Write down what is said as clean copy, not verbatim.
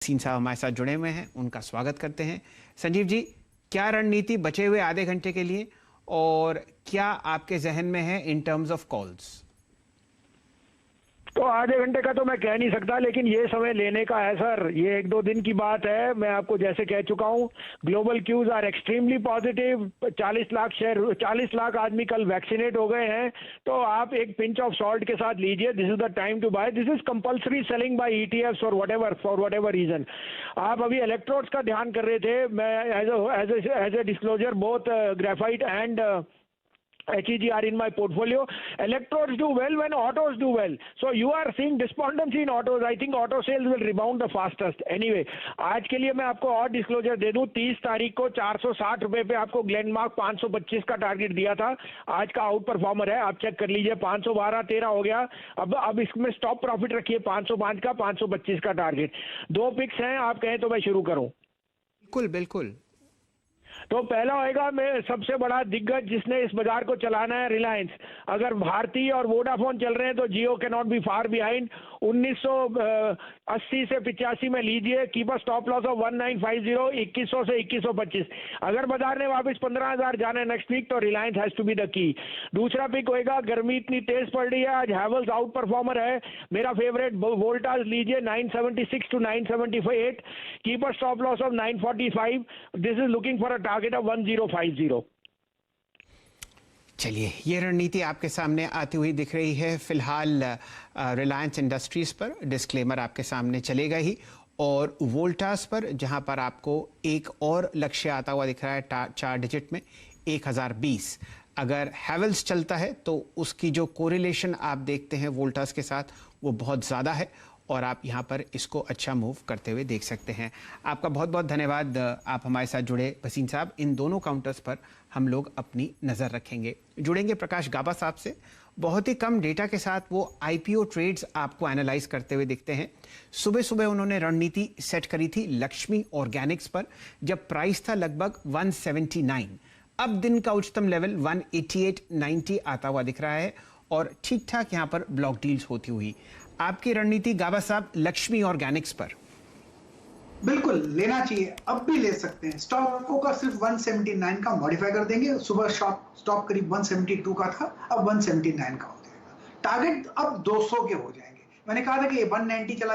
Scene साहब हमारे साथ जुड़े हुए हैं, उनका स्वागत करते हैं। संजीव जी, क्या रणनीति बचे हुए आधे घंटे के लिए और क्या आपके जहन में है इन टर्म्स ऑफ कॉल्स? तो आधे घंटे का तो मैं कह नहीं सकता, लेकिन ये समय लेने का है सर। ये एक दो दिन की बात है। मैं आपको जैसे कह चुका हूँ, global cues are extremely positive. 40 lakh share, 40 lakh आदमी कल वैक्सीनेट हो गए हैं। तो आप एक पिंच ऑफ सॉल्ट के साथ लीजिए। This is the time to buy. This is compulsory selling by ETFs और फॉर वट एवर रीजन। आप अभी इलेक्ट्रोड्स का ध्यान कर रहे थे। मैं as a disclosure, both graphite and HEG are in my portfolio. Electrodes do well when autos do well. So you are seeing despondency in autos. I think auto sales will rebound the fastest. Anyway, आज के लिए मैं आपको और disclosure दे दूं। 30 तारीख को 460 रुपए पे आपको ग्लेनमार्क 525 का टारगेट दिया था। आज का आउट परफॉर्मर है, आप चेक कर लीजिए। 512 13 हो गया। अब इसमें स्टॉप प्रॉफिट रखिए 505 का, 525 का टारगेट। दो पिक्स हैं, आप कहें तो मैं शुरू करूं? बिल्कुल बिल्कुल। तो पहला होएगा, मैं सबसे बड़ा दिग्गज जिसने इस बाजार को चलाना है, रिलायंस। अगर भारती और वोडाफोन चल रहे हैं तो Jio can not be far behind. 1980 से 85 में लीजिए। Keep a stop loss of 1950, 2100 से 2125। अगर बाजार ने वापस 15,000 जाना है नेक्स्ट वीक तो Reliance has to be the key. दूसरा पिक होएगा, गर्मी इतनी तेज पड़ रही है, आज हैवल्स आउट परफॉर्मर है। मेरा फेवरेट वोल्टास लीजिए, 976 to 978। Keep a stop loss of 945। This is looking for a target of 1050। चलिए, ये रणनीति आपके सामने आती हुई दिख रही है। फिलहाल रिलायंस इंडस्ट्रीज पर डिस्क्लेमर आपके सामने चलेगा ही, और वोल्टास पर जहां पर आपको एक और लक्ष्य आता हुआ दिख रहा है 4 डिजिट में, 1020। अगर हैवेल्स चलता है तो उसकी जो कोरिलेशन आप देखते हैं वोल्टास के साथ वो बहुत ज़्यादा है, और आप यहाँ पर इसको अच्छा मूव करते हुए देख सकते हैं। आपका बहुत बहुत धन्यवाद, आप हमारे साथ जुड़े भसीन साहब। इन दोनों काउंटर्स पर हम लोग अपनी नज़र रखेंगे। जुड़ेंगे प्रकाश गाबा साहब से। बहुत ही कम डेटा के साथ वो IPO ट्रेड्स आपको एनालाइज करते हुए दिखते हैं। सुबह सुबह उन्होंने रणनीति सेट करी थी लक्ष्मी ऑर्गेनिक्स पर, जब प्राइस था लगभग 179। अब दिन का उच्चतम लेवल 188.90 आता हुआ दिख रहा है, और ठीक ठाक यहाँ पर ब्लॉक डील्स होती हुई। आपकी रणनीति गाबा साहब लक्ष्मी ऑर्गेनिक्स पर? बिल्कुल लेना चाहिए, अब भी ले सकते हैं। स्टॉप का सिर्फ 179 का मॉडिफाई कर देंगे। सुबह स्टॉप करीब 172 का था, अब 179 का हो जाएगा। टारगेट अब 200 के हो जाएंगे। मैंने कहा था कि 190 चला